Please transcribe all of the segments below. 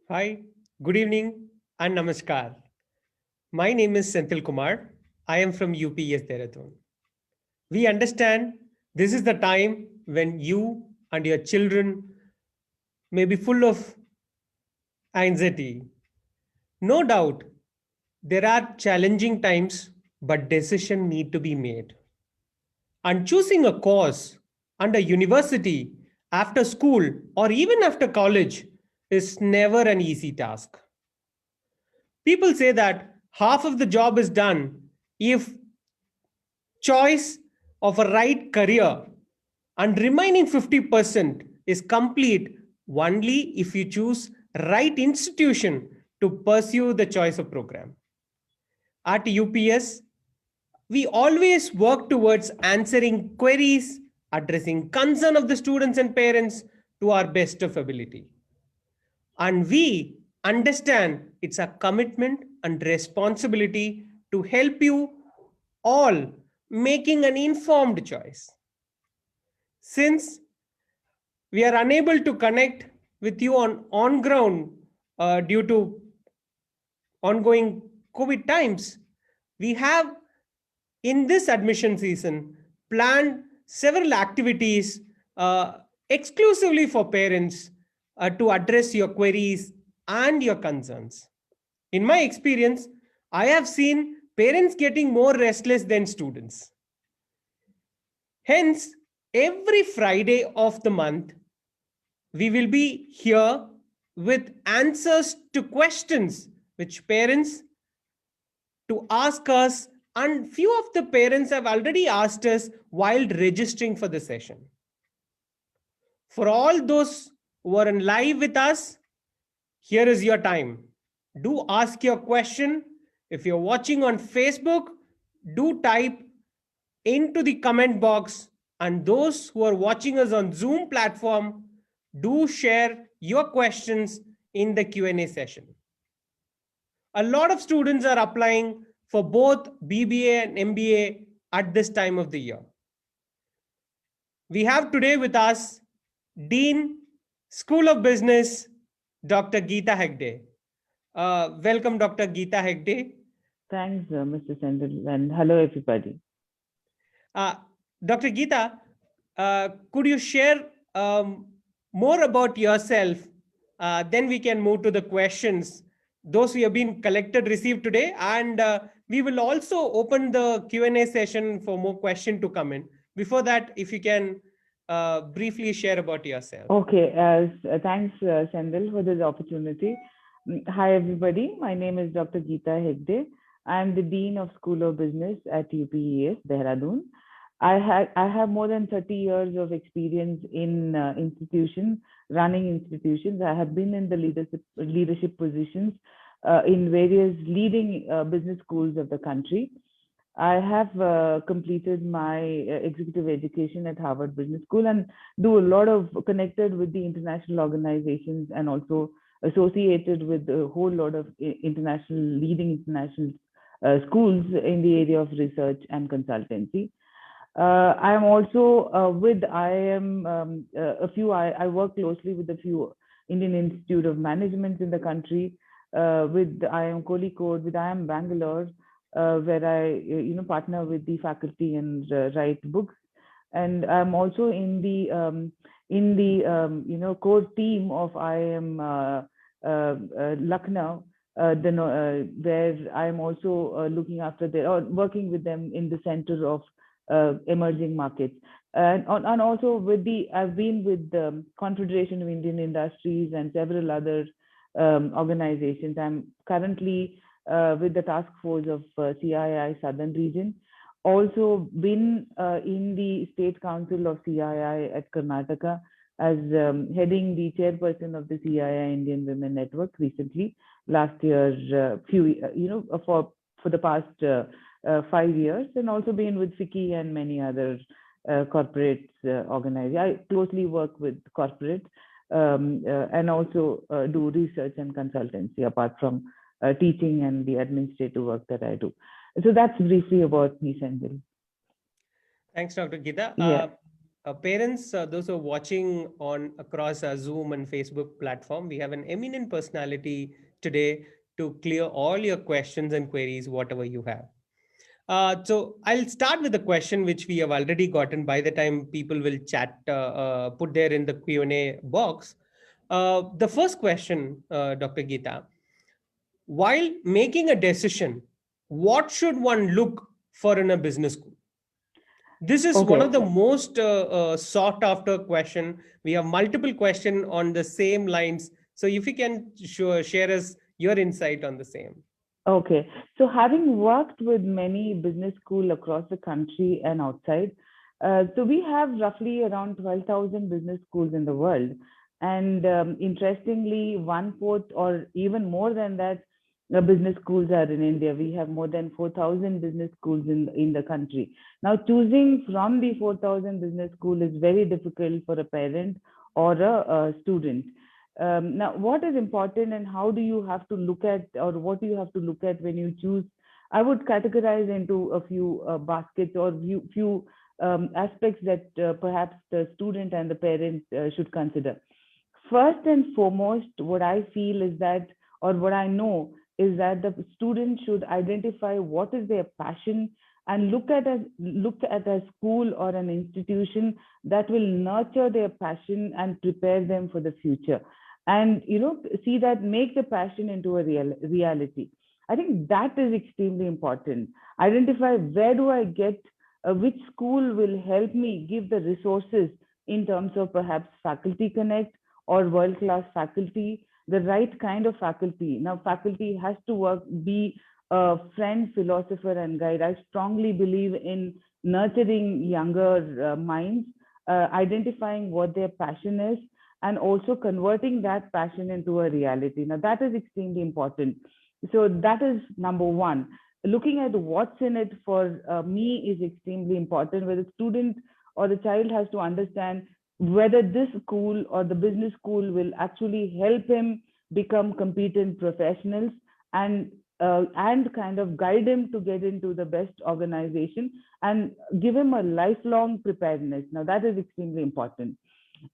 Hi, good evening and namaskar. My name is Senthil Kumar. I am from UPS Dehradun. We understand this is the time when you and your children may be full of anxiety. No doubt, there are challenging times, but decisions need to be made. And choosing a course under university, after school, or even after college is never an easy task. People say that half of the job is done if choice of a right career and remaining 50% is complete only if you choose right institution to pursue the choice of program. At UPS, we always work towards answering queries, addressing concern of the students and parents to our best of ability. And we understand it's a commitment and responsibility to help you all making an informed choice. Since we are unable to connect with you on ground due to ongoing COVID times, we have in this admission season planned several activities exclusively for parents to address your queries and your concerns. In my experience, I have seen parents getting more restless than students. Hence, every Friday of the month, we will be here with answers to questions which parents to ask us, and few of the parents have already asked us while registering for the session. For all those who are in live with us, here is your time. Do ask your question. If you're watching on Facebook, do type into the comment box. And those who are watching us on Zoom platform, do share your questions in the Q&A session. A lot of students are applying for both BBA and MBA at this time of the year. We have today with us Dean, School of Business, Dr. Geeta Hegde. Welcome, Dr. Geeta Hegde. Thanks, Mr. Sendil, and hello, everybody. Uh, Dr. Geeta, could you share more about yourself? Then we can move to the questions. Those we have been collected, received today, and we will also open the Q&A session for more questions to come in. Before that, if you can briefly share about yourself. Okay, thanks, Sendil, for this opportunity. Hi, everybody. My name is Dr. Geeta Hegde. I'm the Dean of School of Business at UPES, Dehradun. I have more than 30 years of experience in institutions, running institutions. I have been in the leadership positions in various leading business schools of the country. I have completed my executive education at Harvard Business School and do a lot of connected with the international organizations and also associated with a whole lot of leading international schools in the area of research and consultancy. I am also I work closely with a few Indian Institute of Management in the country, with IIM Kozhikode, with IIM Bangalore, where I partner with the faculty and write books. And I'm also in the core team of IIM Lucknow, where I'm also looking after working with them in the center of emerging markets. And also I've been with the Confederation of Indian Industries and several other organizations. I'm currently with the task force of CII Southern Region. Also been in the State Council of CII at Karnataka as heading the chairperson of the CII Indian Women Network recently, last year, for the past 5 years, and also been with FICCI and many other corporate organizations. I closely work with corporate and also do research and consultancy apart from teaching and the administrative work that I do. So that's briefly about me, Sendil. Thanks, Dr. Geeta. Yeah. Parents, those who are watching on across Zoom and Facebook platform, we have an eminent personality today to clear all your questions and queries, whatever you have. So I'll start with a question which we have already gotten. By the time people will chat, put there in the Q&A box. The first question, Dr. Geeta, while making a decision, what should one look for in a business school? This is one Okay. of the most sought after question. We have multiple question on the same lines. So if you can share us your insight on the same. Okay. So having worked with many business school across the country and outside, so we have roughly around 12,000 business schools in the world. And interestingly, one fourth or even more than that, business schools are in India. We have more than 4,000 business schools in the country. Now, choosing from the 4,000 business school is very difficult for a parent or a student. Now, what is important and how do you have to look at, or what do you have to look at when you choose? I would categorize into a few baskets or few aspects that perhaps the student and the parent should consider. First and foremost, what I feel is that, or what I know is that the student should identify what is their passion and look at a school or an institution that will nurture their passion and prepare them for the future. And see that, make the passion into a reality. I think that is extremely important. Identify where do I get, which school will help me give the resources in terms of perhaps faculty connect or world-class faculty, the right kind of faculty. Now, faculty has to be a friend, philosopher, and guide. I strongly believe in nurturing younger minds, identifying what their passion is, and also converting that passion into a reality. Now, that is extremely important. So that is number one. Looking at what's in it for me is extremely important, where the student or the child has to understand whether this school or the business school will actually help him become competent professionals and kind of guide him to get into the best organization and give him a lifelong preparedness. Now, that is extremely important.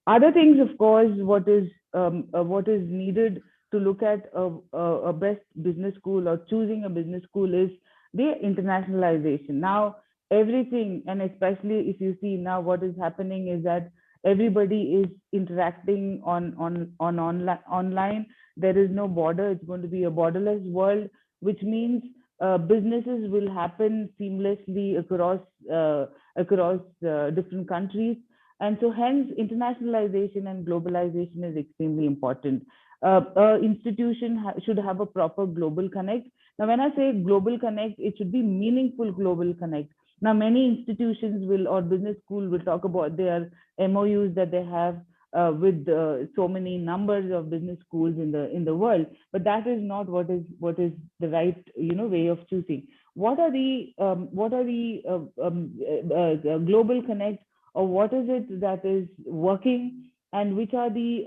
Other things, of course, what is needed to look at a best business school or choosing a business school is the internationalization. Now, everything, and especially if you see now what is happening is that everybody is interacting online. There is no border. It's going to be a borderless world, which means businesses will happen seamlessly across different countries. And so hence internationalization and globalization is extremely important. Institution should have a proper global connect. Now, when I say global connect, it should be meaningful global connect. Now, many institutions will, or business school will talk about their MOUs that they have with so many numbers of business schools in the world, but that is not what is the right way of choosing. What are the global connect, or what is it that is working, and which are the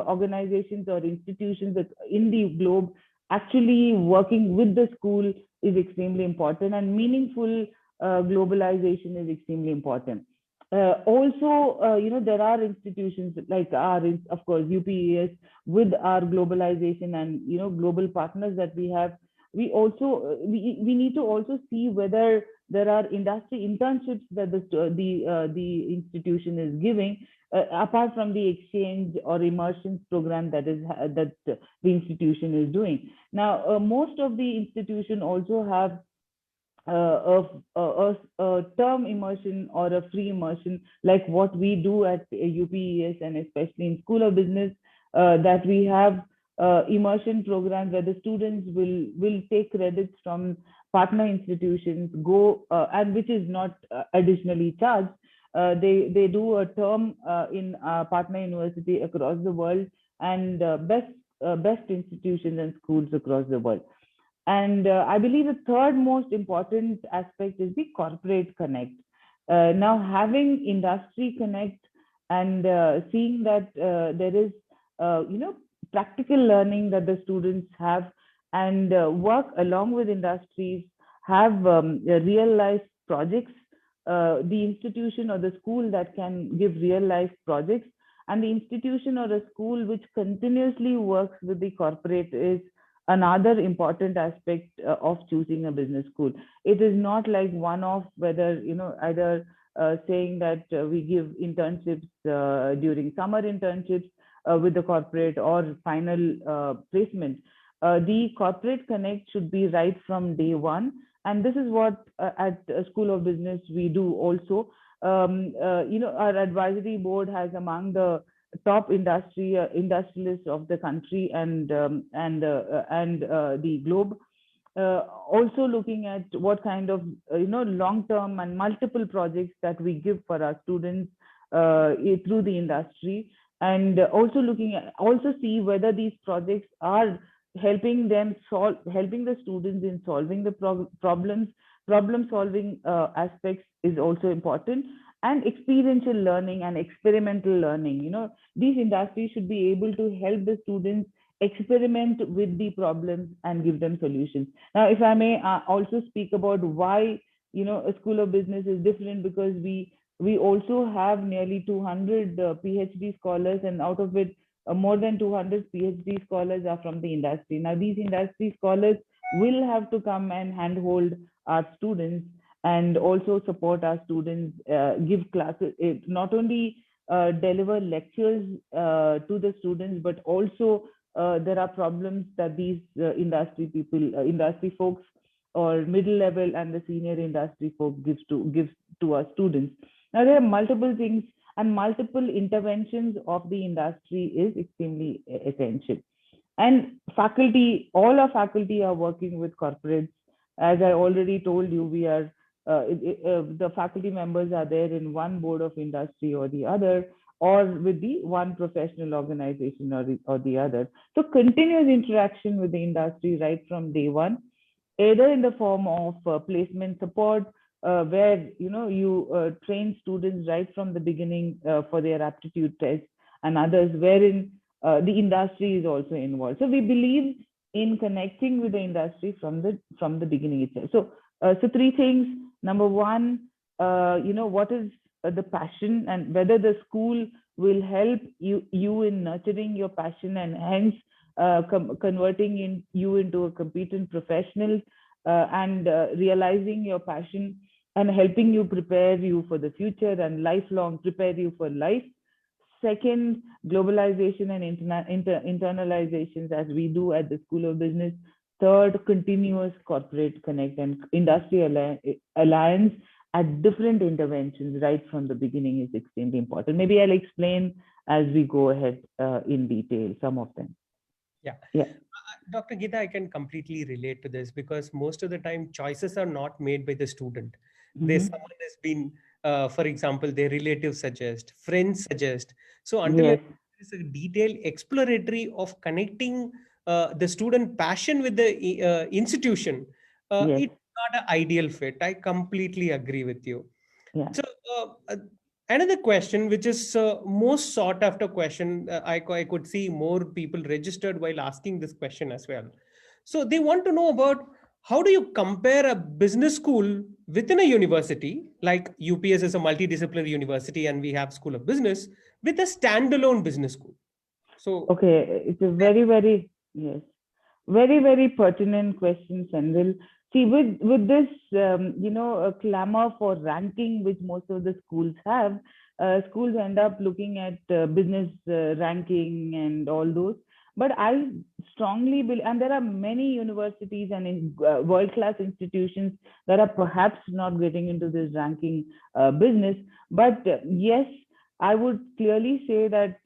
organizations or institutions that in the globe actually working with the school is extremely important, and meaningful globalization is extremely important. Also, there are institutions like our, of course, UPES, with our globalization and global partners that we have. We also we need to also see whether there are industry internships that the institution is giving, apart from the exchange or immersion program that the institution is doing. Now, most of the institution also have a term immersion or a free immersion, like what we do at UPES, and especially in School of Business, that we have immersion programs where the students will take credits from partner institutions, and which is not additionally charged. They do a term in partner university across the world, and best institutions and schools across the world. And I believe the third most important aspect is the corporate connect. Now, having industry connect and seeing that there is, practical learning that the students have, and work along with industries, have real life projects the institution or the school that can give real life projects, and the institution or a school which continuously works with the corporate is another important aspect of choosing a business school. It is not like one off, whether either saying that we give internships during summer internships with the corporate or final placement. The corporate connect should be right from day one, and this is what at School of Business we do also. Our advisory board has among the top industrialists of the country and the globe. Also looking at what kind of long-term and multiple projects that we give for our students through the industry, and also see whether these projects are helping the students in solving the problem solving aspects is also important. And experiential learning and experimental learning, these industries should be able to help the students experiment with the problems and give them solutions. Now, if I may also speak about why a School of Business is different, because we also have nearly 200 PhD scholars, and out of it more than 200 PhD scholars are from the industry. Now, these industry scholars will have to come and handhold our students and also support our students, give classes, not only deliver lectures to the students, but also there are problems that these industry folks or middle level and the senior industry folk gives to our students. Now, there are multiple things and multiple interventions of the industry is extremely essential. And all our faculty are working with corporates. As I already told you, we are the faculty members are there in one board of industry or the other, or with the one professional organization or the other. So continuous interaction with the industry right from day one, either in the form of placement support, where you train students right from the beginning for their aptitude tests, and others wherein the industry is also involved. So we believe in connecting with the industry from the beginning itself. So three things. Number one, what is the passion, and whether the school will help you in nurturing your passion and hence converting you into a competent professional, and realizing your passion and helping you prepare you for the future and lifelong prepare you for life. Second, globalization and internalizations, as we do at the School of Business. Third, continuous corporate connect and industry alliance at different interventions right from the beginning is extremely important. Maybe I'll explain as we go ahead in detail some of them. Yeah. Dr. Gita, I can completely relate to this, because most of the time choices are not made by the student. There's someone has been, for example, their relatives suggest, friends suggest. So until Yes. there is a detailed exploratory of connecting the student passion with the institution, Yes. it's not an ideal fit. I completely agree with you. Yeah. So another question, which is most sought after question, I could see more people registered while asking this question as well. So they want to know about, how do you compare a business school within a university, like UPS is a multidisciplinary university and we have School of Business, with a standalone business school? So okay, it's a very yes, very pertinent question, Sandil. See, with this a clamor for ranking which most of the schools have, schools end up looking at business ranking and all those. But I strongly believe, and there are many universities and world-class institutions that are perhaps not getting into this ranking business. But yes, I would clearly say that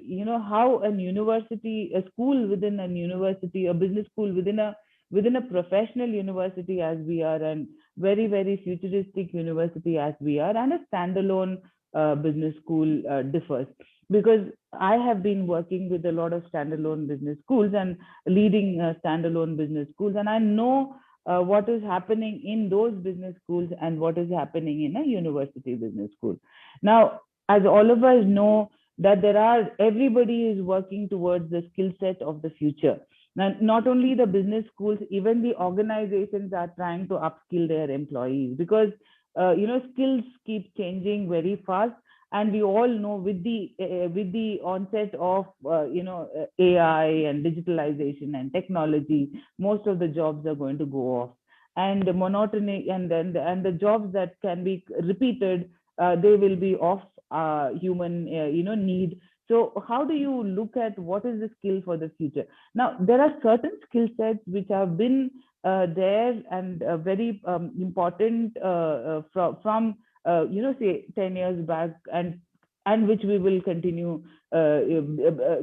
how a university, a school within a university, a business school within a professional university as we are, and very futuristic university as we are, and a standalone business school differs. Because I have been working with a lot of standalone business schools and leading standalone business schools, and I know what is happening in those business schools and what is happening in a university business school. Now, as all of us know, that everybody is working towards the skill set of the future. Now, not only the business schools, even the organizations are trying to upskill their employees, because skills keep changing very fast, and we all know with the onset of AI and digitalization and technology, most of the jobs are going to go off, and the monotony and the jobs that can be repeated, they will be off human need. So how do you look at what is the skill for the future? Now, there are certain skill sets which have been there and very important say 10 years back, and which we will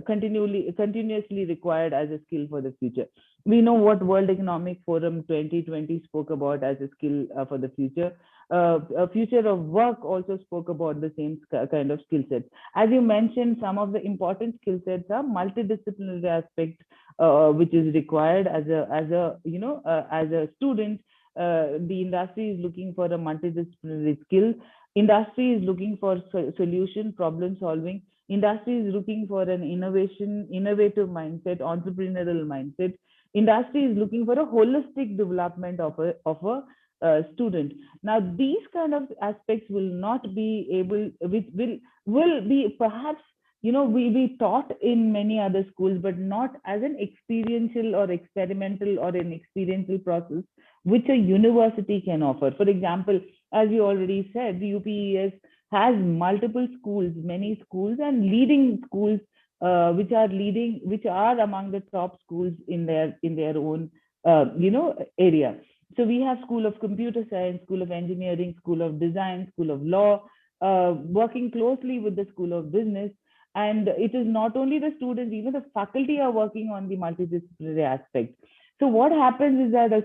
continuously required as a skill for the future. We know what World Economic Forum 2020 spoke about as a skill for the future. A future of work also spoke about the same kind of skill sets. As you mentioned, some of the important skill sets are multidisciplinary aspect, which is required as a student. The industry is looking for a multidisciplinary skill. Industry is looking for solution, problem solving. Industry is looking for an innovative mindset, entrepreneurial mindset. Industry is looking for a holistic development of a student. Now, these kind of aspects will not be able, which will be perhaps we taught in many other schools, but not as an experiential or experimental or an experiential process which a university can offer. For example, as you already said, the UPES has multiple schools, many schools, and leading schools, which are among the top schools in their own area. So we have School of Computer Science, School of Engineering, School of Design, School of Law, working closely with the School of Business. And it is not only the students, even the faculty are working on the multidisciplinary aspect. So what happens is that a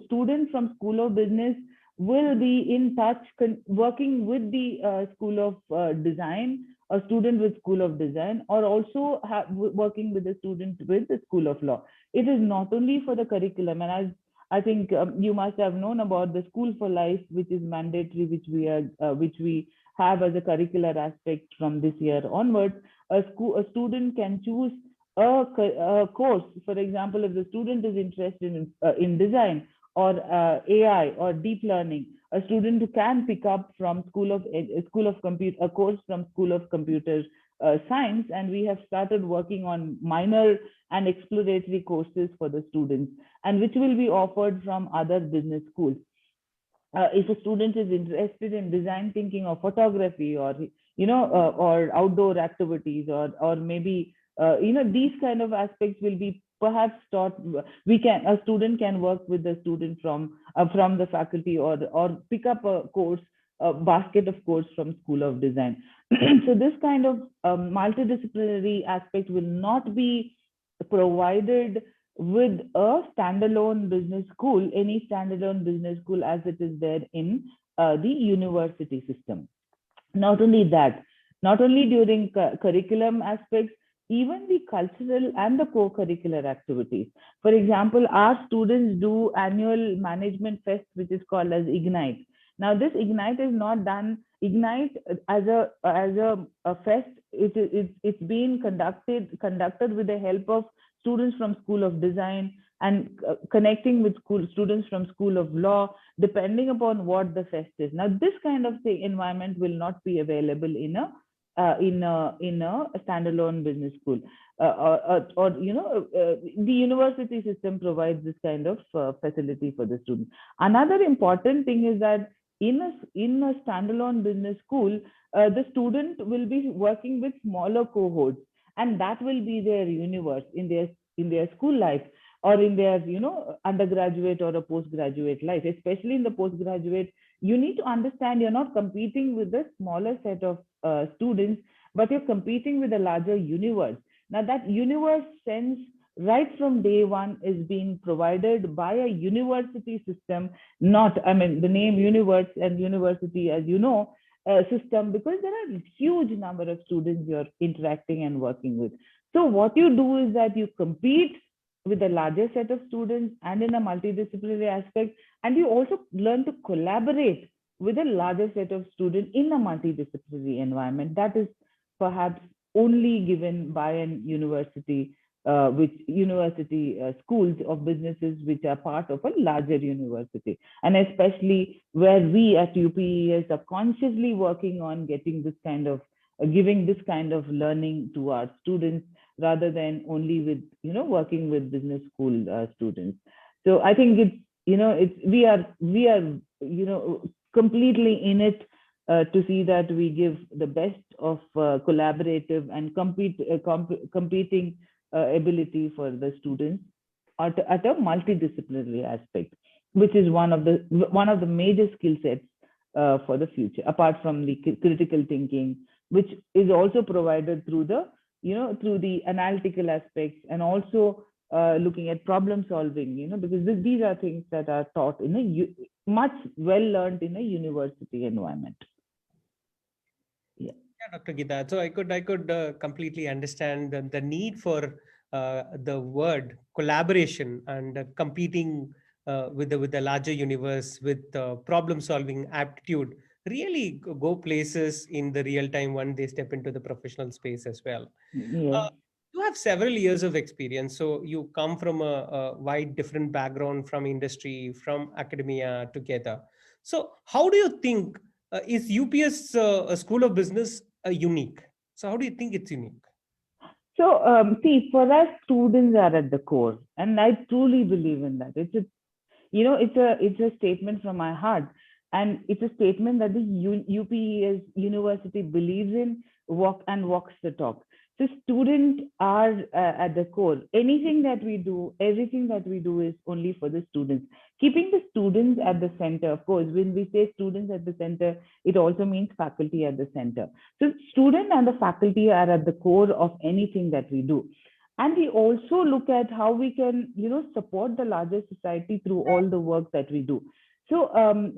student from School of Business will be in touch, working with the School of Design, a student with School of Design, or also working with a student with the School of Law. It is not only for the curriculum, and as I think you must have known about the School for Life, which is mandatory, which we have as a curricular aspect from this year onwards. A student can choose a course. For example, if the student is interested in design or AI or deep learning, a student can pick up from a course from School of Computer Science, and we have started working on minor and exploratory courses for the students, and which will be offered from other business schools. If a student is interested in design thinking or photography or or outdoor activities or maybe these kind of aspects will be perhaps taught. A student can work with the student from the faculty or pick up a basket of course from School of Design. So this kind of multidisciplinary aspect will not be provided with a standalone business school, any standalone business school as it is there in the university system. Not only that, not only during curriculum aspects, even the cultural and the co-curricular activities. For example, our students do annual management fest, which is called as Ignite. Now, this Ignite is not done. Ignite as a fest. It's being conducted with the help of students from School of Design and connecting with students from School of Law, depending upon what the fest is. Now, this kind of environment will not be available in a standalone business school, the university system provides this kind of facility for the student. Another important thing is that in a standalone business school, the student will be working with smaller cohorts, and that will be their universe in their school life or in their undergraduate or a postgraduate life. Especially in the postgraduate, you need to understand you're not competing with a smaller set of students, but you're competing with a larger universe. Now, that universe sense right from day one is being provided by a university system, the name universe and university, as you know, system, because there are a huge number of students you're interacting and working with. So what you do is that you compete with a larger set of students and in a multidisciplinary aspect, and you also learn to collaborate with a larger set of students in a multidisciplinary environment. That is perhaps only given by an university which university schools of businesses which are part of a larger university, and especially where we at UPES are consciously working on getting this kind of giving this kind of learning to our students rather than only with working with business school students. So I think it's it's we are completely in it to see that we give the best of collaborative and competing ability for the students at a multidisciplinary aspect, which is one of the major skill sets for the future, apart from the critical thinking, which is also provided through the through the analytical aspects, and also looking at problem solving, because these are things that are taught in much well learned in a university environment. Yeah, Dr. Geeta. So I could completely understand the need for the word collaboration and competing with the larger universe with problem solving aptitude really go places in the real time when they step into the professional space as well. Yeah. Uh, you have several years of experience, so you come from a wide different background from industry, from academia together. So how do you think is UPS a school of business unique? So how do you think it's unique? So, see, for us, students are at the core, and I truly believe in that. It's a statement from my heart, and it's a statement that the UPES university believes in, walks the talk. So students are at the core. Anything that we do, everything that we do is only for the students. Keeping the students at the center. Of course, when we say students at the center, it also means faculty at the center. So student and the faculty are at the core of anything that we do. And we also look at how we can support the larger society through all the work that we do. So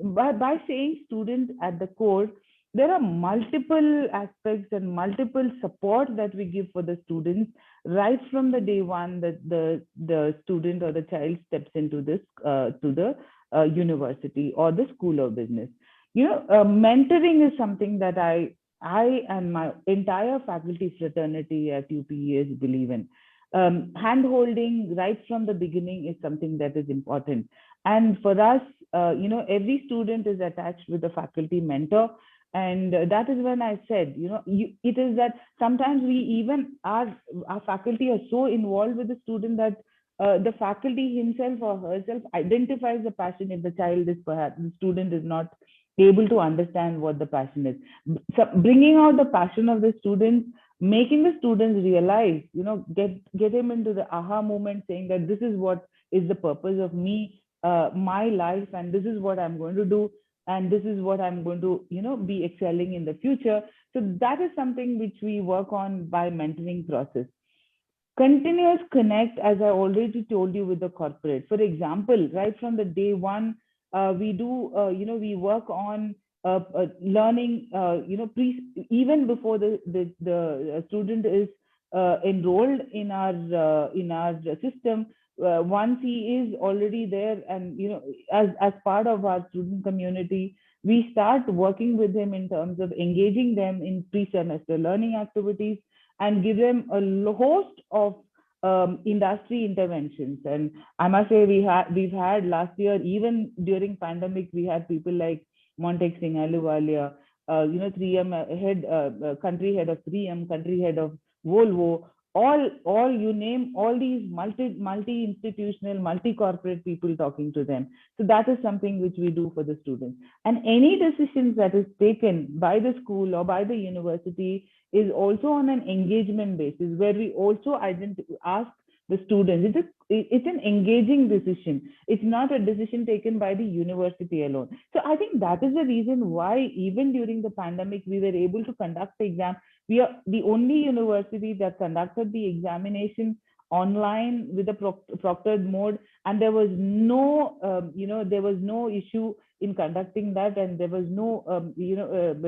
by saying student at the core, there are multiple aspects and multiple support that we give for the students right from the day one that the student or the child steps into this to the university or the school of business. Mentoring is something that I and my entire faculty fraternity at UPES believe in. Hand holding right from the beginning is something that is important. And for us, every student is attached with a faculty mentor. And that is when I said, it is that sometimes we even our faculty are so involved with the student that the faculty himself or herself identifies the passion if the child is perhaps the student is not able to understand what the passion is. So bringing out the passion of the student, making the students realize, get him into the aha moment, saying that this is what is the purpose of me, my life, and this is what I'm going to do, and this is what I'm going to be excelling in the future. So that is something which we work on by mentoring process. Continuous connect, as I already told you, with the corporate. For example, right from the day one, we do we work on learning, even before the student is enrolled in our system. Once he is already there, and as part of our student community, we start working with him in terms of engaging them in pre-semester learning activities and give them a host of industry interventions. And I must say, we've had last year, even during pandemic, we had people like Montek Singh Ahluwalia, 3M head, country head of 3M, country head of Volvo, all you name, all these multi-institutional, multi-corporate people talking to them. So that is something which we do for the students. And any decisions that is taken by the school or by the university is also on an engagement basis, where we also ask the students. It's an engaging decision. It's not a decision taken by the university alone. So I think that is the reason why even during the pandemic, we were able to conduct the exam. We are the only university that conducted the examination online with a proctored mode, and there was no issue in conducting that, and there was no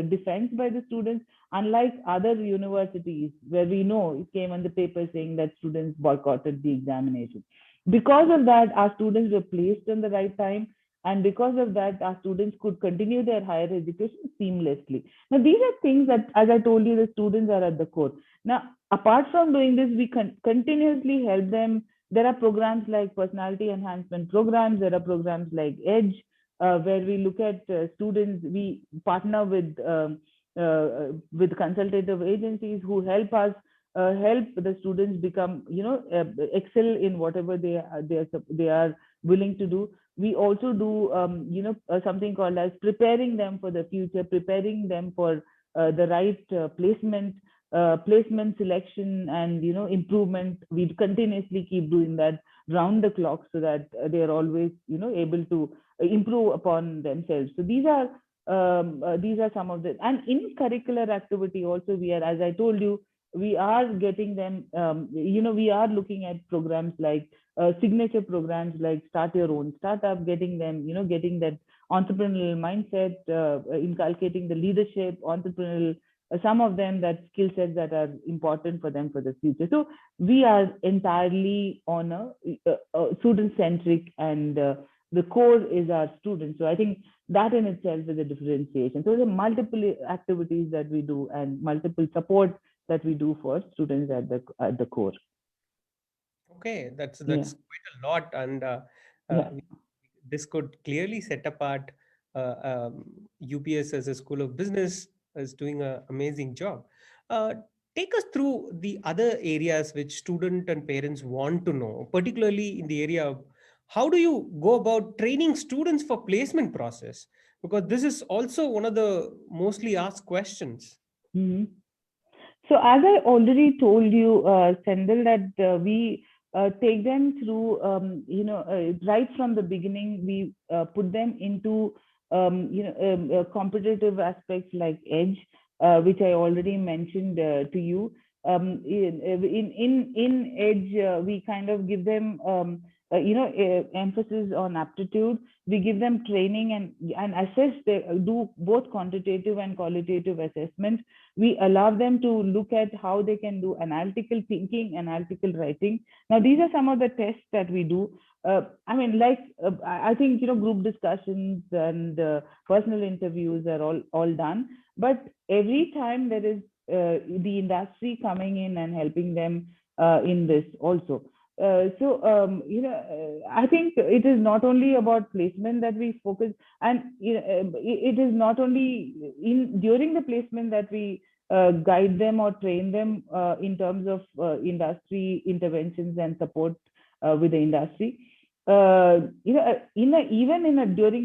defense by the students, unlike other universities where we know it came on the paper saying that students boycotted the examination. Because of that, our students were placed in the right time, and because of that, our students could continue their higher education seamlessly. Now, these are things that, as I told you, the students are at the core. Now, apart from doing this, we continuously help them. There are programs like personality enhancement programs. There are programs like Edge, where we look at students. We partner with consultative agencies who help us help the students become, excel in whatever they are willing to do. We also do, something called as preparing them for the future, preparing them for the right placement selection and improvement. We continuously keep doing that round the clock so that they are always able to improve upon themselves. So these are some of the, and in curricular activity also, we are, as I told you, we are getting them, we are looking at programs like signature programs like Start Your Own Startup, getting them, getting that entrepreneurial mindset, inculcating the leadership, entrepreneurial, some of them that skill sets that are important for them for the future. So we are entirely on a student centric, and the core is our students. So I think that in itself is a differentiation. So there are multiple activities that we do and multiple support that we do for students at the core. Okay, that's Yeah. quite a lot, and Yeah. this could clearly set apart UPS as a school of business is doing an amazing job. Uh, Take us through the other areas which student and parents want to know, particularly in the area of how do you go about training students for placement process? Because this is also one of the mostly asked questions. Mm-hmm. So as I already told you, Sendil, that we take them through, right from the beginning, we put them into, competitive aspects like Edge, which I already mentioned to you. In Edge, we kind of give them, emphasis on aptitude. We give them training and assess. They do both quantitative and qualitative assessments. We allow them to look at how they can do analytical thinking, analytical writing. Now, these are some of the tests that we do. I think, group discussions and personal interviews are all done. But every time there is the industry coming in and helping them in this also. I think it is not only about placement that we focus, and it is not only during the placement that we guide them or train them in terms of industry interventions and support with the industry. During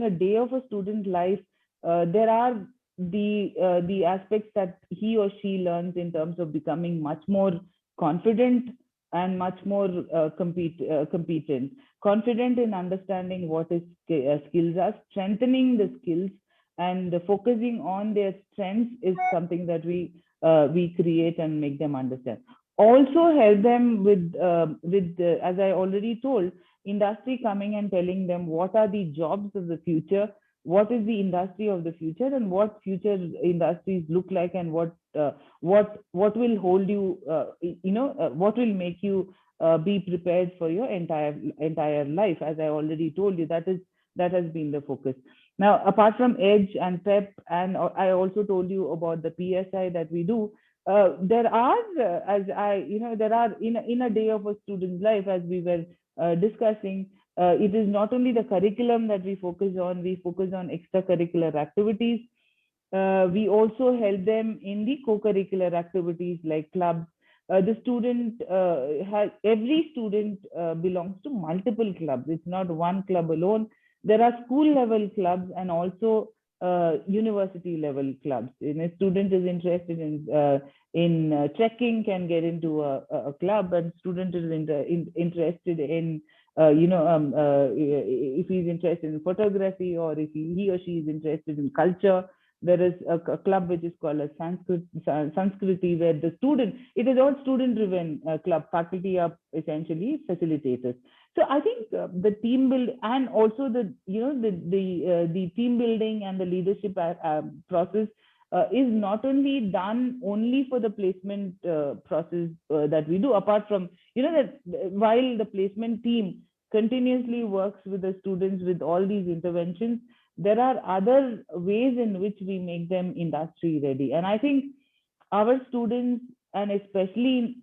a day of a student life, there are the aspects that he or she learns in terms of becoming much more confident and much more competent, confident in understanding what his skills are, strengthening the skills, and focusing on their strengths is something that we create and make them understand. Also help them with as I already told, industry coming and telling them what are the jobs of the future, what is the industry of the future, and what future industries look like, and what will hold you, what will make you be prepared for your entire life. As I already told you, that has been the focus. Now, apart from Edge and PEP, and I also told you about the PSI that we do. There are, there are in a day of a student's life, as we were discussing. It is not only the curriculum that we focus on extracurricular activities. We also help them in the co-curricular activities like clubs. The student every student belongs to multiple clubs. It's not one club alone. There are school level clubs and also university level clubs. A student is interested in trekking, can get into a club, and student is interested in if he's interested in photography, or if he or she is interested in culture, there is a club which is called a Sanskriti, where the student, it is all student driven club, faculty are essentially facilitators. So I think the team build, and also the team building and the leadership process is not only done only for the placement process that we do, apart from, that while the placement team continuously works with the students with all these interventions, there are other ways in which we make them industry ready. And I think our students and especially,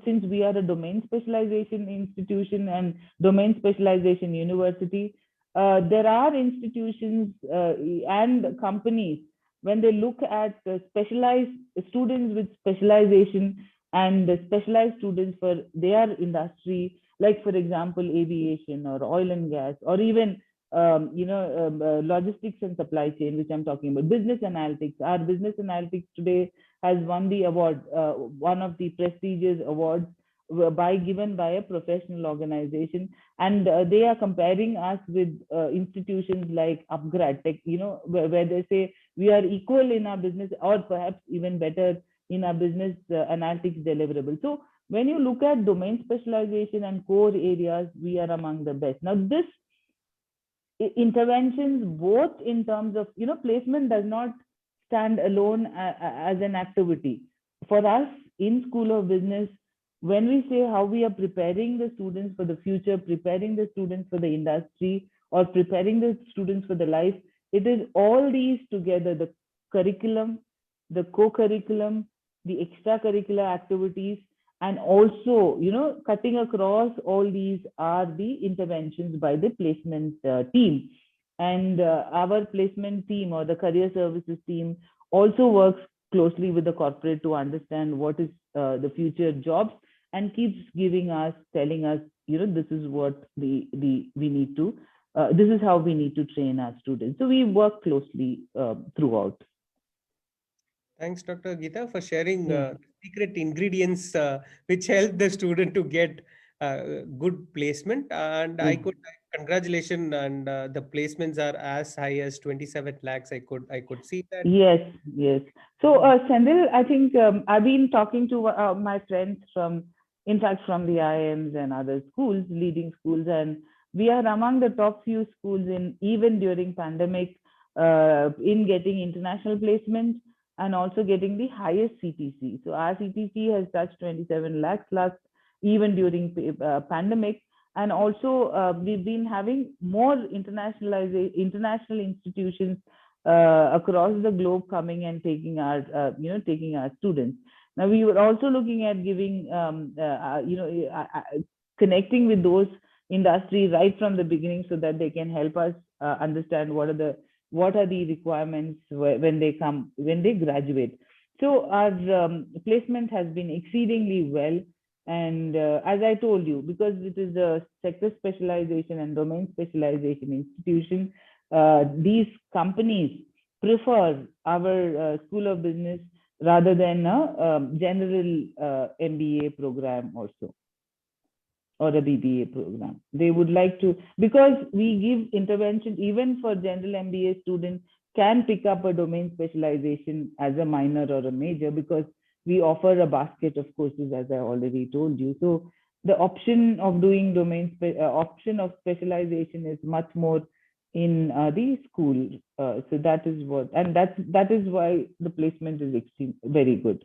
since we are a domain specialization institution and domain specialization university, there are institutions and companies, when they look at specialized students with specialization and specialized students for their industry, like for example, aviation or oil and gas, or even logistics and supply chain, which I'm talking about. Business analytics. Our business analytics today has won the award, one of the prestigious awards given by a professional organization, and they are comparing us with institutions like Upgrad Tech, where they say we are equal in our business, or perhaps even better in our business analytics deliverable. So when you look at domain specialization and core areas, we are among the best. Now, this interventions, both in terms of, placement does not stand alone as an activity. For us in School of Business, when we say how we are preparing the students for the future, preparing the students for the industry, or preparing the students for the life, it is all these together: the curriculum, the co-curriculum, the extracurricular activities, and also, cutting across all these are the interventions by the placement team. And our placement team, or the career services team, also works closely with the corporate to understand what is the future jobs, and keeps telling us, this is what we need to, this is how we need to train our students. So we work closely throughout. Thanks, Dr. Geeta, for sharing secret ingredients which help the student to get good placement. And I could congratulations, and the placements are as high as 27 lakhs. I could see that. Yes. So, Sendil, I think I've been talking to my friends from the IIMs and other schools, leading schools, and we are among the top few schools even during pandemic in getting international placement and also getting the highest CTC. So our CTC has touched 27 lakhs last, even during pandemic. And also we've been having more international institutions across the globe coming and taking our students. Now we were also looking at giving connecting with those industries right from the beginning, so that they can help us understand what are the requirements when they graduate. So our placement has been exceedingly well. And as I told you, because it is a sector specialization and domain specialization institution, these companies prefer our School of Business rather than a general MBA program also, or a BBA program. They would like to, because we give intervention even for general MBA students can pick up a domain specialization as a minor or a major, because we offer a basket of courses, as I already told you. So the option of doing option of specialization is much more in the school. So that is what, and that is why the placement is very good.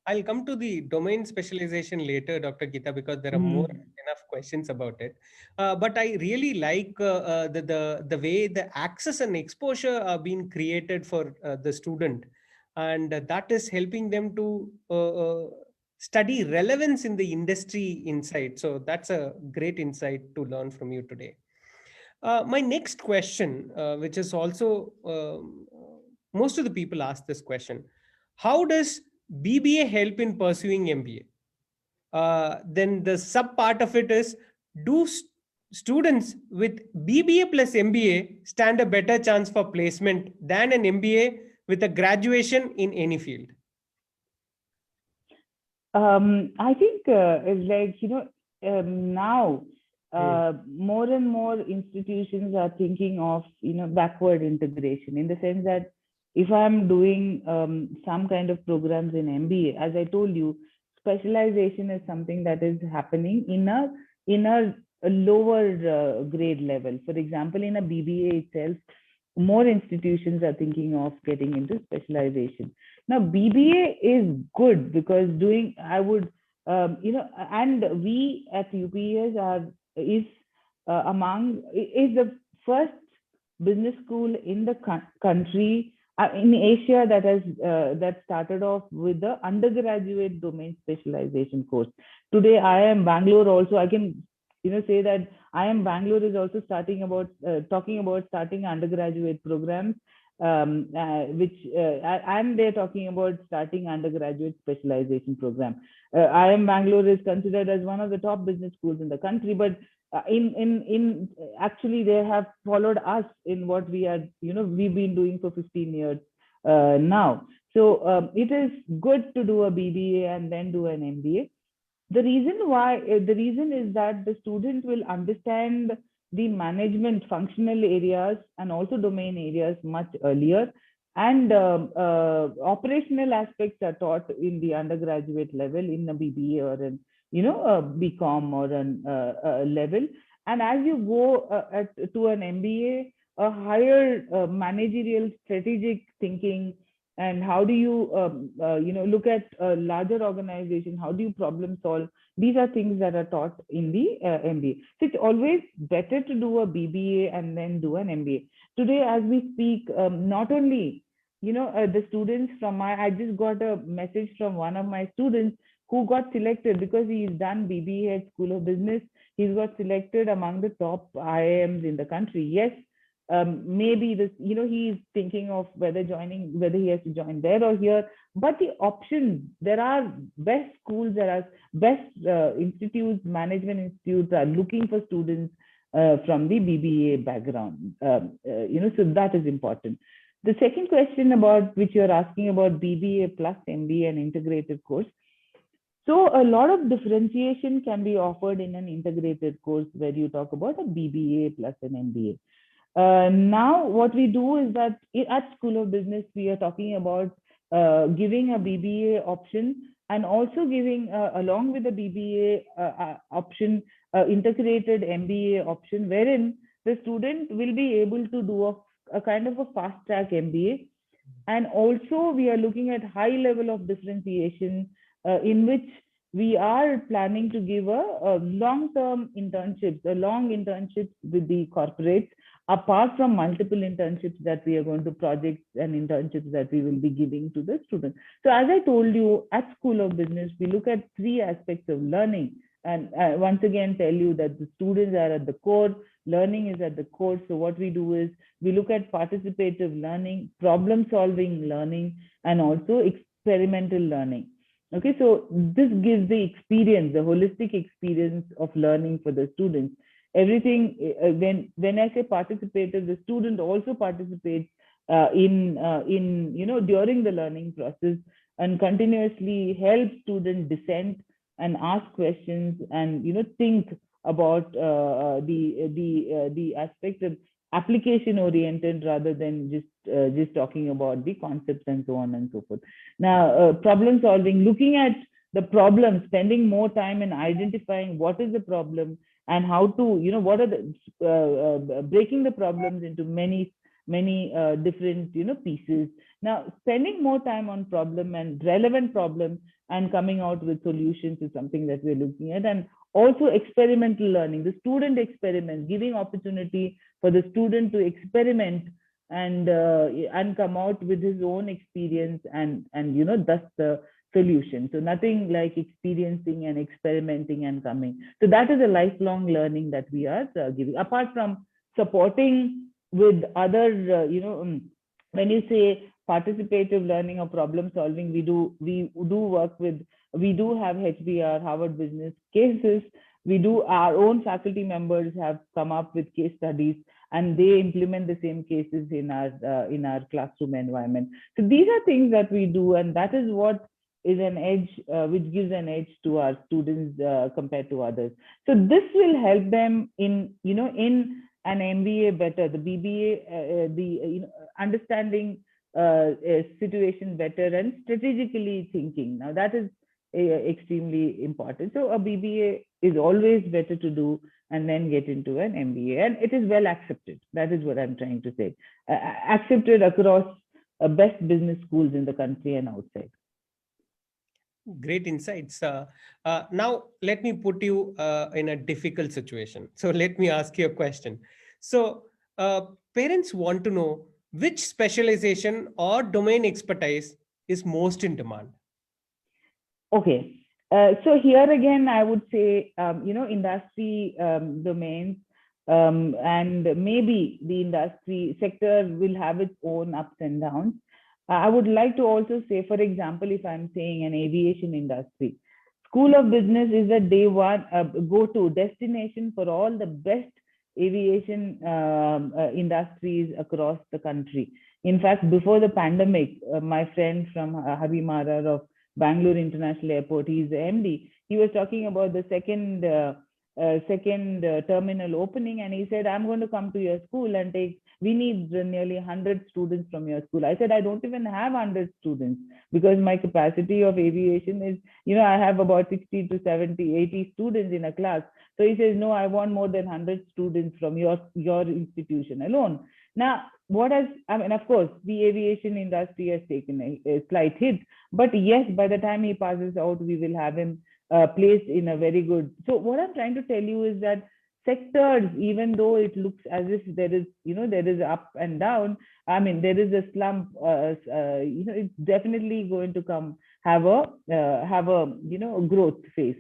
I'll come to the domain specialization later, Dr. Geeta, because there are more enough questions about it. But I really like the way the access and exposure are being created for the student, and that is helping them to study relevance in the industry inside. So that's a great insight to learn from you today. My next question, which is also most of the people ask this question: how does BBA help in pursuing MBA? Then the sub part of it is, do students with BBA plus MBA stand a better chance for placement than an MBA with a graduation in any field? I think it's like, now more and more institutions are thinking of, backward integration, in the sense that if I'm doing some kind of programs in MBA, as I told you, specialization is something that is happening in a lower grade level. For example, in a BBA itself, more institutions are thinking of getting into specialization. Now, BBA is good because and we at UPES is the first business school in the country in Asia that started off with the undergraduate domain specialization course. Today, IIM Bangalore also, I can say that IIM Bangalore is also talking about starting undergraduate programs, and they're talking about starting undergraduate specialization program. IIM Bangalore is considered as one of the top business schools in the country, but actually they have followed us in what we've been doing for 15 years now. So it is good to do a BBA and then do an MBA. The reason is that the student will understand the management functional areas and also domain areas much earlier, and operational aspects are taught in the undergraduate level in a BBA or an a BCom or a level. And as you go to an MBA, a higher managerial strategic thinking, and how do you look at a larger organization, how do you problem solve, these are things that are taught in the MBA. So it's always better to do a BBA and then do an MBA. Today as we speak, not only the students I just got a message from one of my students who got selected because he's done BBA at School of Business. He's got selected among the top IIMs in the country. Yes, maybe this, he's thinking of whether he has to join there or here. But the options, there are best schools, there are best institutes, management institutes are looking for students from the BBA background. So that is important. The second question about which you're asking about BBA plus MBA and integrated course. So a lot of differentiation can be offered in an integrated course where you talk about a BBA plus an MBA. Now, what we do is that at School of Business, we are talking about giving a BBA option and also giving, along with the BBA option, integrated MBA option, wherein the student will be able to do a kind of a fast track MBA. And also, we are looking at high level of differentiation in which we are planning to give a long-term internships, long internships with the corporates, apart from multiple internships that we are going to projects and internships that we will be giving to the students. So as I told you, at School of Business, we look at 3 aspects of learning. And once again, tell you that the students are at the core, learning is at the core. So what we do is we look at participative learning, problem-solving learning, and also experimental learning. Okay, so this gives the experience, the holistic experience of learning for the students. Everything, when I say participative, the student also participates during the learning process and continuously helps students dissent and ask questions and think about the aspect of application oriented rather than just talking about the concepts and so on and so forth. Now, problem solving, looking at the problem, spending more time in identifying what is the problem and how to, what are the breaking the problems into many different pieces. Now, spending more time on problem and relevant problem and coming out with solutions is something that we're looking at. And also experimental learning, the student experiments, giving opportunity for the student to experiment and come out with his own experience and thus the solution. So nothing like experiencing and experimenting and coming. So that is a lifelong learning that we are giving. Apart from supporting with other, when you say participative learning or problem solving, we do work with, we do have HBR, Harvard Business cases. We do, our own faculty members have come up with case studies and they implement the same cases in our classroom environment. So these are things that we do, and that is what is an edge, which gives an edge to our students compared to others. So this will help them in an MBA better, the BBA, understanding a situation better and strategically thinking. Now that is extremely important. So a BBA is always better to do and then get into an MBA, and it is well accepted. That is what I'm trying to say. Accepted across best business schools in the country and outside. Great insights. Now, let me put you in a difficult situation. So let me ask you a question. So parents want to know which specialization or domain expertise is most in demand? Okay. So here again, I would say, industry domains, and maybe the industry sector will have its own ups and downs. I would like to also say, for example, if I'm saying an aviation industry, School of Business is a day one go-to destination for all the best aviation industries across the country. In fact, before the pandemic, my friend from Hari Marar of Bangalore International Airport, he's the MD. He was talking about the second terminal opening, and he said, "I'm going to come to your school and take. We need nearly 100 students from your school." I said, "I don't even have 100 students because my capacity of aviation is, I have about 60 to 70, 80 students in a class." So he says, "No, I want more than 100 students from your institution alone." Now, of course, the aviation industry has taken a slight hit, but yes, by the time he passes out, we will have him placed in a very good. So what I'm trying to tell you is that sectors, even though it looks as if there is up and down, there is a slump, it's definitely going to have a growth phase.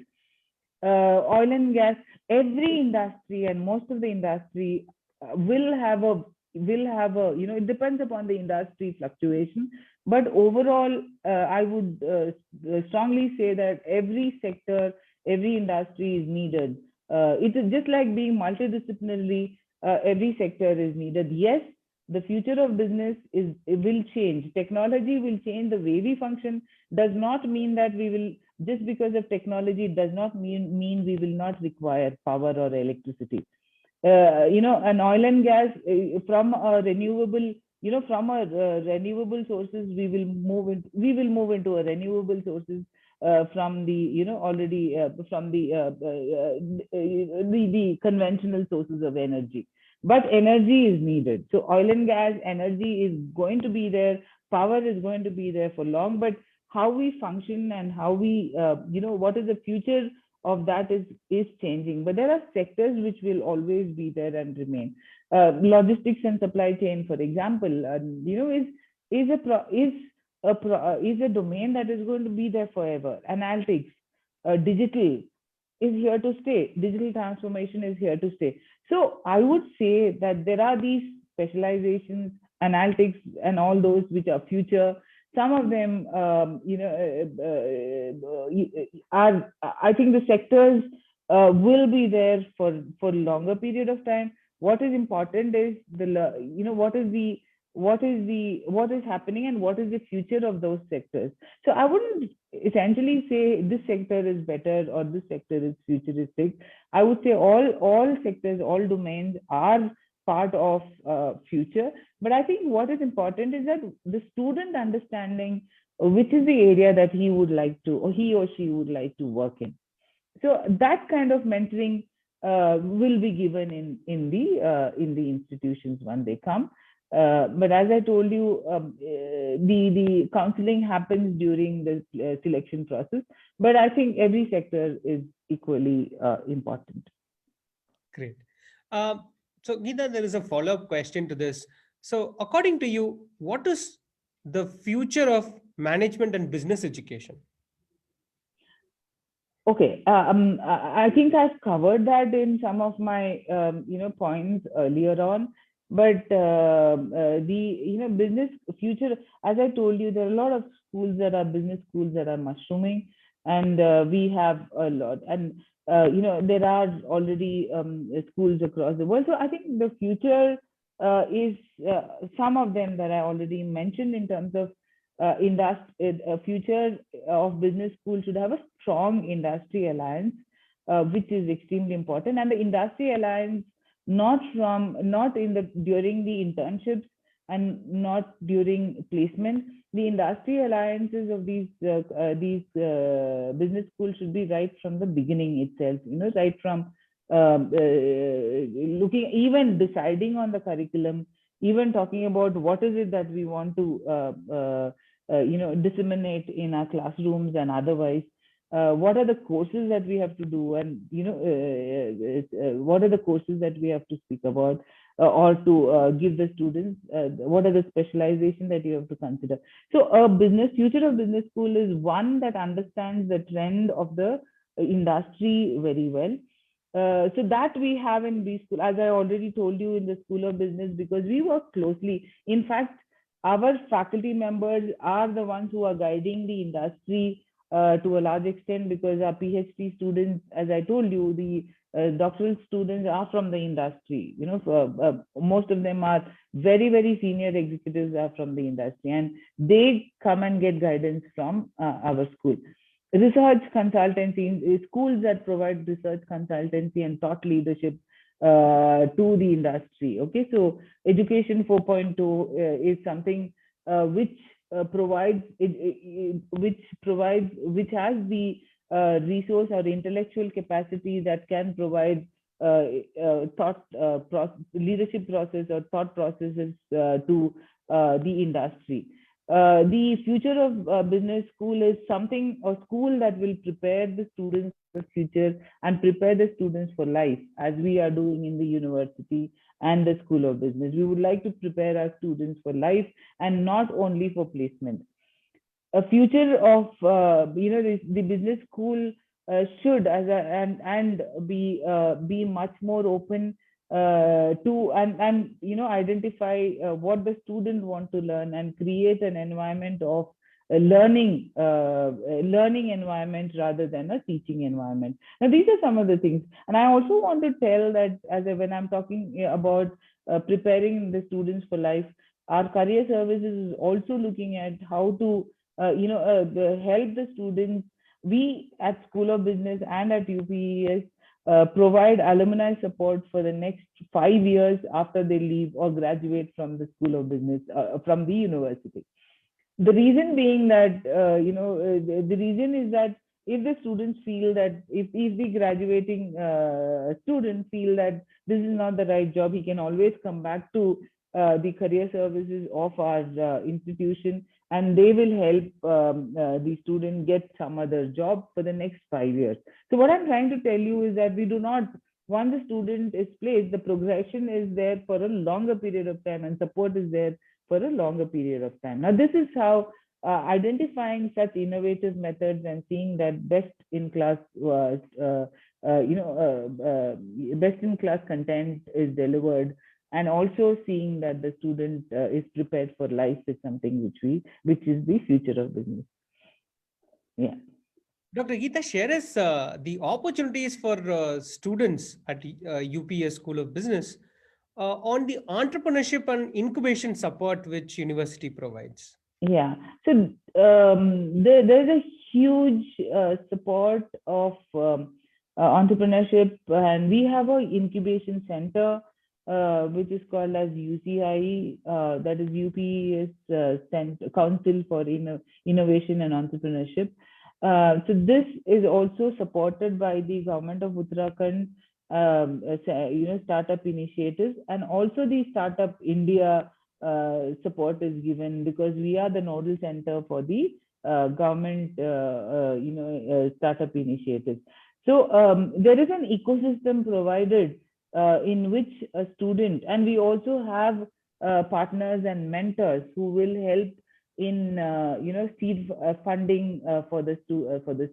Oil and gas, every industry and most of the industry will have a it depends upon the industry fluctuation, but overall I would strongly say that every sector, every industry is needed. It is just like being multidisciplinary. Every sector is needed. Yes, the future of business it will change. Technology will change the way we function. Does not mean that we will, just because of technology does not mean we will not require power or electricity. An oil and gas from a renewable, renewable sources, we will move into a renewable sources from the, already from the conventional sources of energy. But energy is needed. So oil and gas, energy is going to be there. Power is going to be there for long. But how we function and how we, what is the future of that is changing. But there are sectors which will always be there and remain. Logistics and supply chain, for example, is a domain that is going to be there forever. Analytics, digital is here to stay. Digital transformation is here to stay. So I would say that there are these specializations, analytics, and all those which are future. Some of them, are. I think the sectors will be there for longer period of time. What is important is what is happening and what is the future of those sectors. So I wouldn't essentially say this sector is better or this sector is futuristic. I would say all sectors, all domains are part of future. But I think what is important is that the student understanding which is the area that he would like to, or he or she would like to work in. So that kind of mentoring will be given in the institutions when they come. But as I told you, the counseling happens during the selection process. But I think every sector is equally important. Great. So Geeta, there is a follow-up question to this. So according to you, what is the future of management and business education? Okay, I think I've covered that in some of my points earlier on. But the business future, as I told you, there are a lot of schools that are business schools that are mushrooming, and we have a lot. And there are already schools across the world. So I think the future is some of them that I already mentioned in terms of future of business school should have a strong industry alliance, which is extremely important. And the industry alliance, not during the internships and not during placement. The industry alliances of these business schools should be right from the beginning itself. Right from looking, even deciding on the curriculum, even talking about what is it that we want to disseminate in our classrooms and otherwise. what are the courses that we have to do, and what are the courses that we have to speak about, or to give the students, what are the specialization that you have to consider. So a future of business school is one that understands the trend of the industry very well. So that we have in B School, as I already told you, in the School of Business, because we work closely. In fact, our faculty members are the ones who are guiding the industry to a large extent, because our PhD students, as I told you, the doctoral students are from the industry. Most of them are very, very senior executives are from the industry, and they come and get guidance from our school. Research consultancy, schools that provide research consultancy and thought leadership to the industry. Okay, so Education 4.0 is something which provides which has the resource or intellectual capacity that can provide leadership process or thought processes to the industry. The future of business school is something, a school that will prepare the students for the future and prepare the students for life, as we are doing in the university and the School of Business. We would like to prepare our students for life and not only for placement. A future of the business school should be much more open to and identify what the student want to learn, and create an environment of a learning environment rather than a teaching environment. Now, these are some of the things. And I also want to tell that when I'm talking about preparing the students for life, our career services is also looking at how to help the students. We at School of Business and at UPES provide alumni support for the next 5 years after they leave or graduate from the School of Business, from the university. The reason being that, the reason is that if the students feel that, if the graduating student feel that this is not the right job, he can always come back to the career services of our institution, and they will help the student get some other job for the next 5 years. So what I'm trying to tell you is that we do not, once the student is placed, the progression is there for a longer period of time, and support is there for a longer period of time. Now, this is how identifying such innovative methods and seeing that best in class content is delivered, and also seeing that the student is prepared for life, is something which is the future of business. Yeah. Dr. Geeta, share us the opportunities for students at UPES School of Business on the entrepreneurship and incubation support which university provides. Yeah, so there's a huge support of entrepreneurship, and we have an incubation center which is called as UCI, that is UPES Council for Innovation and Entrepreneurship. So this is also supported by the government of Uttarakhand, startup initiatives, and also the Startup India support is given, because we are the nodal center for the government startup initiatives. So there is an ecosystem provided in which a student, and we also have partners and mentors who will help in seed funding for the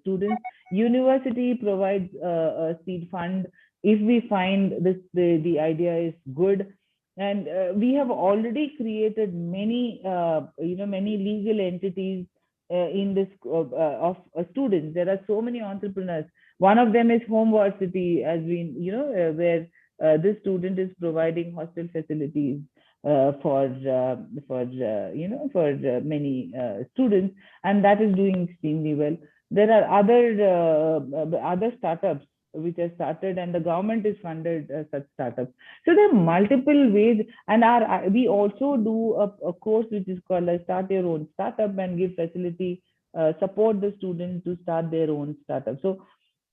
students. University provides a seed fund if we find the idea is good. And we have already created many many legal entities in this of students. There are so many entrepreneurs. One of them is Homeversity, as we where this student is providing hostel facilities for many students, and that is doing extremely well. There are other startups which are started, and the government is funded such startups. So there are multiple ways, and we also do a course which is called a Start Your Own Startup, and give facility support the students to start their own startup. So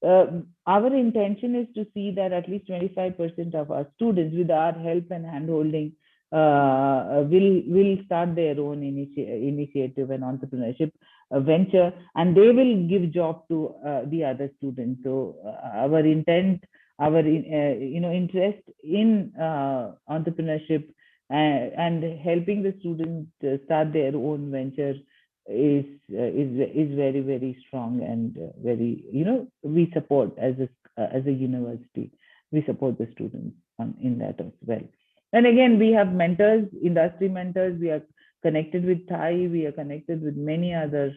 our intention is to see that at least 25% of our students, with our help and handholding, will start their own initiative and entrepreneurship. venture, and they will give job to the other students. So our intent, our interest in entrepreneurship and helping the students start their own venture is very, very strong, and very, we support as a university, we support the students in that as well. And again, we have mentors, industry mentors. We are connected with TIE. We are connected with many other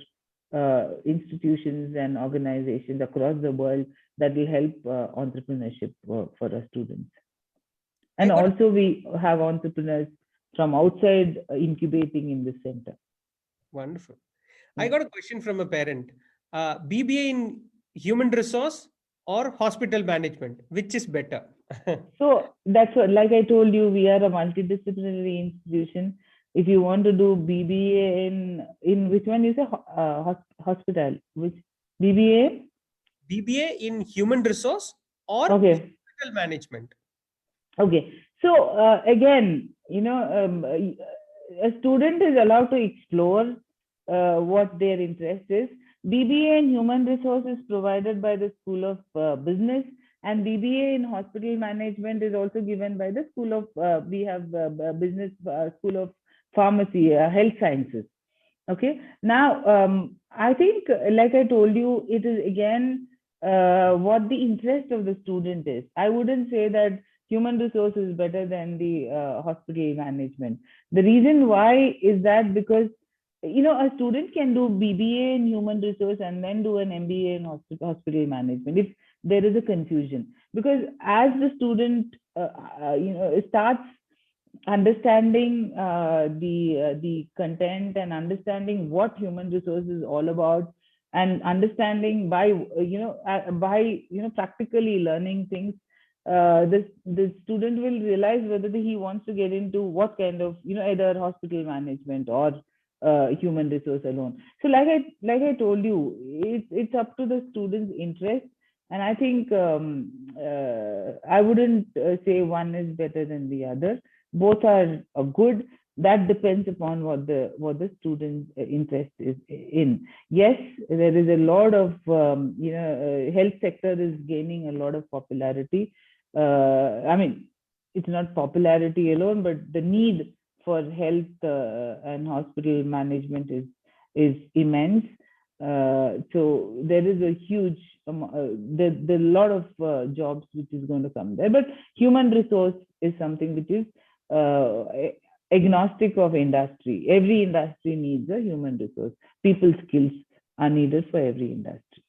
institutions and organizations across the world that will help entrepreneurship for our students. And also we have entrepreneurs from outside incubating in the center. Wonderful. I got a question from a parent. BBA in human resource or hospital management, which is better? So that's what, like I told you, we are a multidisciplinary institution. If you want to do BBA in which one you say, hospital, which BBA? BBA in human resource or hospital management. Okay. So again, a student is allowed to explore what their interest is. BBA in human resources provided by the School of Business, and BBA in hospital management is also given by the School of, we have Business School of Pharmacy, Health Sciences. Okay. Now, I think, like I told you, it is again what the interest of the student is. I wouldn't say that human resource is better than the hospital management. The reason why is that because a student can do BBA in human resource and then do an MBA in hospital management if there is a confusion. Because as the student starts understanding the content and understanding what human resource is all about, and understanding by practically learning things, the student will realize whether he wants to get into what kind of either hospital management or human resource alone. So like I told you, it's up to the student's interest, and I think I wouldn't say one is better than the other. Both are good. That depends upon what the student's interest is in. Yes, there is a lot of health sector is gaining a lot of popularity. I mean, it's not popularity alone, but the need for health and hospital management is immense. So there is a huge there a lot of jobs which is going to come there. But human resource is something which is agnostic of industry. Every industry needs a human resource. People's skills are needed for every industry.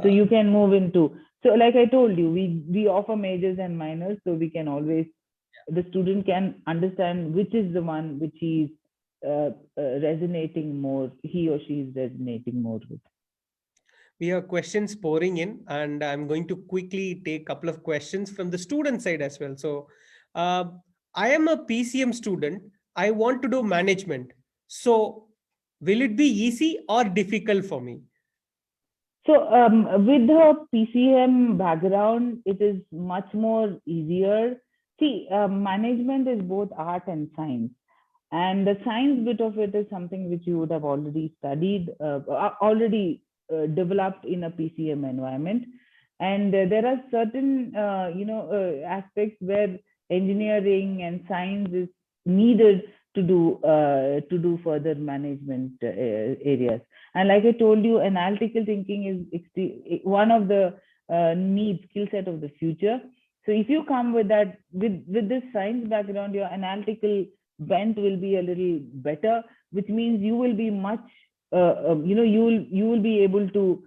So you can move into, so like I told you, we offer majors and minors, so we can always, the student can understand which is the one which he is resonating more, he or she is resonating more with. We have questions pouring in, and I'm going to quickly take a couple of questions from the student side as well. So I am a PCM student. I want to do management. So will it be easy or difficult for me? So with the PCM background, it is much more easier. See, management is both art and science. And the science bit of it is something which you would have already studied, already developed in a PCM environment. And there are certain, aspects where engineering and science is needed to do further management areas. And like I told you, analytical thinking is one of the skill set of the future. So if you come with that, with this science background, your analytical bent will be a little better, which means you will be much, you will be able to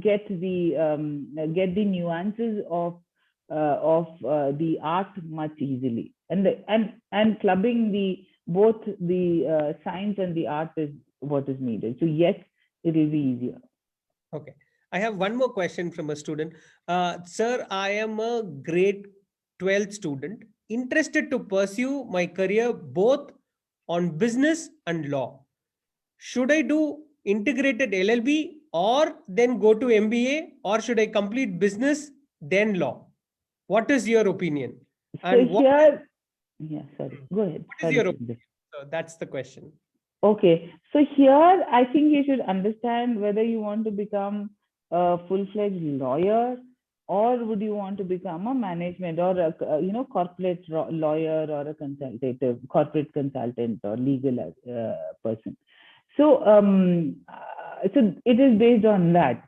get the nuances of the art much easily, and clubbing both the science and the art is what is needed. So yes, it will be easier. Okay. I have one more question from a student. Sir, I am a grade 12 student interested to pursue my career both on business and law. Should I do integrated LLB or then go to MBA, or should I complete business then law? What is your opinion? And so here, yeah, sorry, go ahead. What is your opinion? So that's the question. Okay, so here I think you should understand whether you want to become a full-fledged lawyer, or would you want to become a management or a corporate lawyer, or a consultative corporate consultant or legal person. So it is based on that.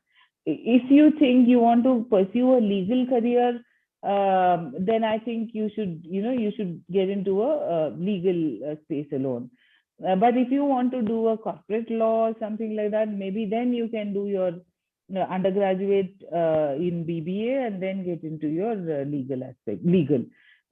If you think you want to pursue a legal career, then I think you should get into a legal space alone. But if you want to do a corporate law or something like that, maybe then you can do your undergraduate in BBA and then get into your legal.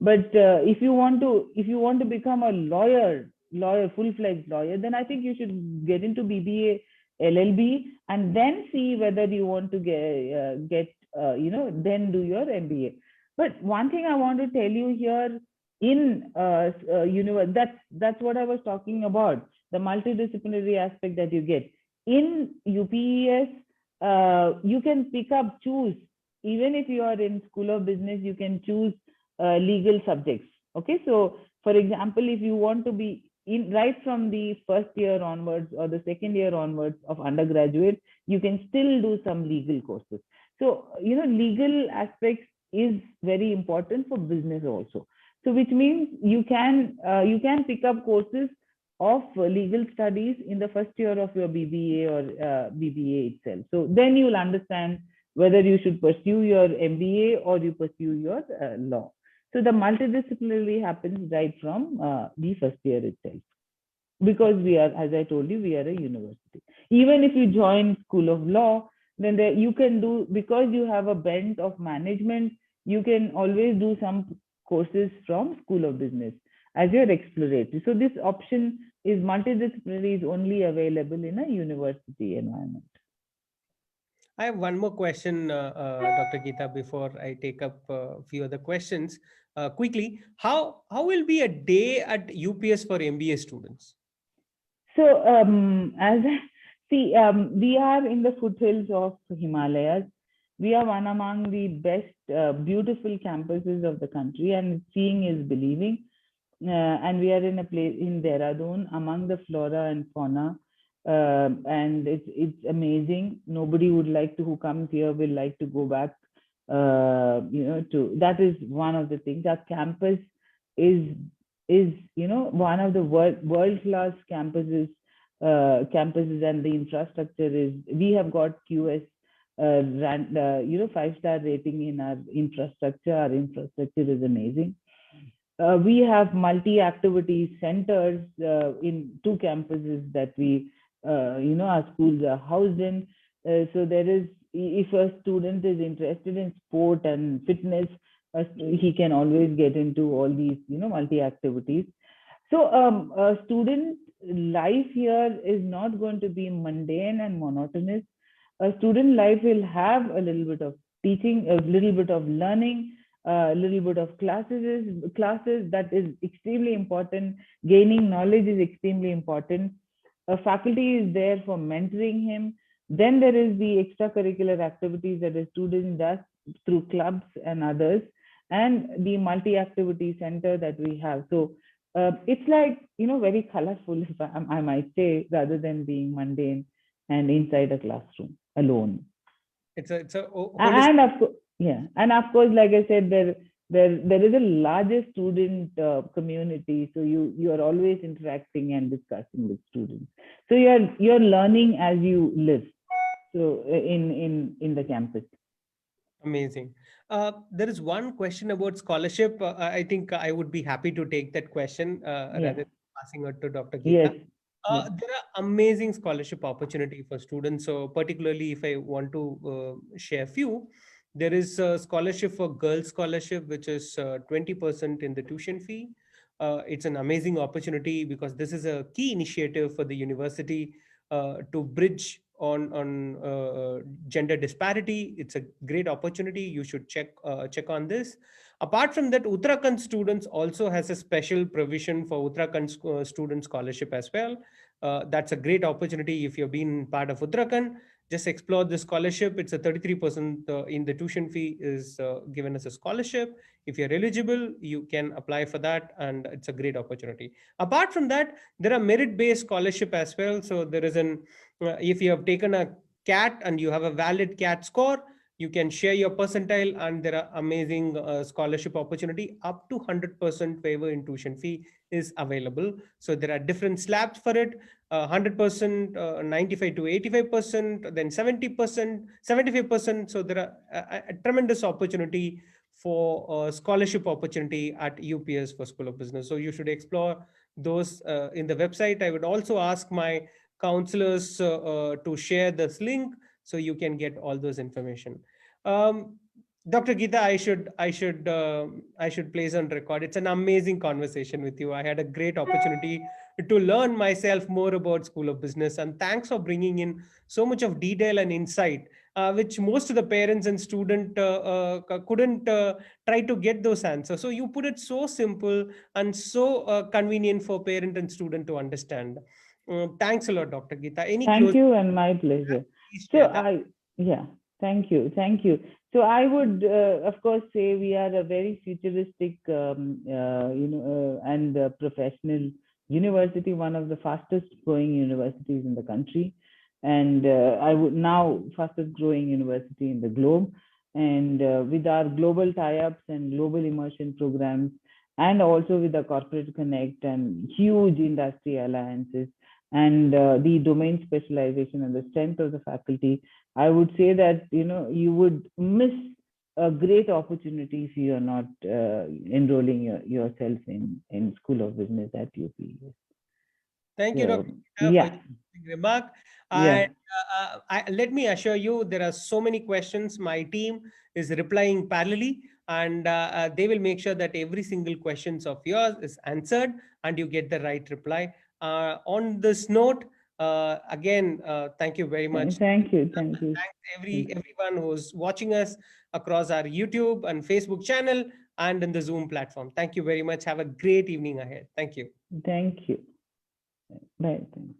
But if you want to become a lawyer, full-fledged lawyer, then I think you should get into BBA, LLB, and then see whether you want to then do your MBA. But one thing I want to tell you here, in that's what I was talking about, the multidisciplinary aspect that you get in UPES. You can choose, even if you are in School of Business, you can choose legal subjects. Okay, so for example, if you want to be in right from the first year onwards or the second year onwards of undergraduate, you can still do some legal courses. So legal aspects is very important for business also. So which means you can pick up courses of legal studies in the first year of your BBA or BBA itself. So then you will understand whether you should pursue your MBA or you pursue your law. So the multidisciplinary happens right from the first year itself, because we are, as I told you, we are a university. Even if you join School of Law, then you can do, because you have a bent of management, you can always do some courses from School of Business as your exploratory. So this option is multidisciplinary, is only available in a university environment. I have one more question, Dr. Geeta, before I take up a few other questions. Quickly, how will be a day at UPS for MBA students? So we are in the foothills of Himalayas. We are one among the best, beautiful campuses of the country, and seeing is believing. And we are in a place in Dehradun among the flora and fauna, and it's amazing. Nobody would like to, who comes here will like to go back. That is one of the things. Our campus is one of the world-class campuses, and the infrastructure is, we have got QS 5-star rating in our infrastructure. Our infrastructure is amazing. We have multi-activity centers in 2 campuses that we, our schools are housed in. So there is, if a student is interested in sport and fitness, he can always get into all these, multi-activities. So student life here is not going to be mundane and monotonous. A student life will have a little bit of teaching, a little bit of learning, a little bit of classes. That is extremely important. Gaining knowledge is extremely important. A faculty is there for mentoring him. Then there is the extracurricular activities that a student does through clubs and others, and the multi-activity center that we have. So it's like, very colorful, if I might say, rather than being mundane and inside a classroom alone. It's a And of course, and of course, like I said, there is a larger student community, so you are always interacting and discussing with students. So you're learning as you live. So in the campus. Amazing. There is one question about scholarship. I think I would be happy to take that question rather than passing it to Dr. Geeta. Yes. There are amazing scholarship opportunity for students. So particularly if I want to share a few, there is a scholarship for girls scholarship, which is 20% in the tuition fee. It's an amazing opportunity because this is a key initiative for the university to bridge on gender disparity. It's a great opportunity. You should check on this. Apart from that, Uttarakhand students also has a special provision for Uttarakhand student scholarship as well. That's a great opportunity if you've been part of Uttarakhand. just explore the scholarship. It's a 33% in the tuition fee is given as a scholarship. If you're eligible, you can apply for that, and it's a great opportunity. Apart from that, there are merit-based scholarship as well. So there is an if you have taken a CAT and you have a valid CAT score, you can share your percentile, and there are amazing scholarship opportunity. Up to 100% waiver in tuition fee is available. So there are different slabs for it. 100%, 95 to 85%, then 70%, 75%. So there are a tremendous opportunity for scholarship opportunity at UPS for School of Business. So you should explore those in the website. I would also ask my counselors to share this link so you can get all those information. Dr. Geeta, I should place on record. It's an amazing conversation with you. I had a great opportunity to learn myself more about School of Business, and thanks for bringing in so much of detail and insight, which most of the parents and student couldn't try to get those answers. So you put it so simple and so convenient for parent and student to understand. Thanks a lot, Dr. Geeta. Any Thank closing? you, and my pleasure. Please So share that. yeah, thank you. So I would, of course, say we are a very futuristic, and professional university, one of the fastest growing universities in the country, and I would now fastest growing university in the globe. And with our global tie-ups and global immersion programs, and also with the corporate connect and huge industry alliances, and the domain specialization and the strength of the faculty, I would say that you would miss a great opportunity if you are not enrolling yourself in School of Business at UP. Thank you, Dr. So Geeta, for yeah, your remark. yeah. And let me assure you, there are so many questions. My team is replying parallelly, and they will make sure that every single questions of yours is answered and you get the right reply. On this note, again, thank you very much. Thank you. Thanks Thank you. everyone who's watching us across our YouTube and Facebook channel and in the Zoom platform. Thank you very much. Have a great evening ahead. Thank you. Thank you. Bye. Thanks.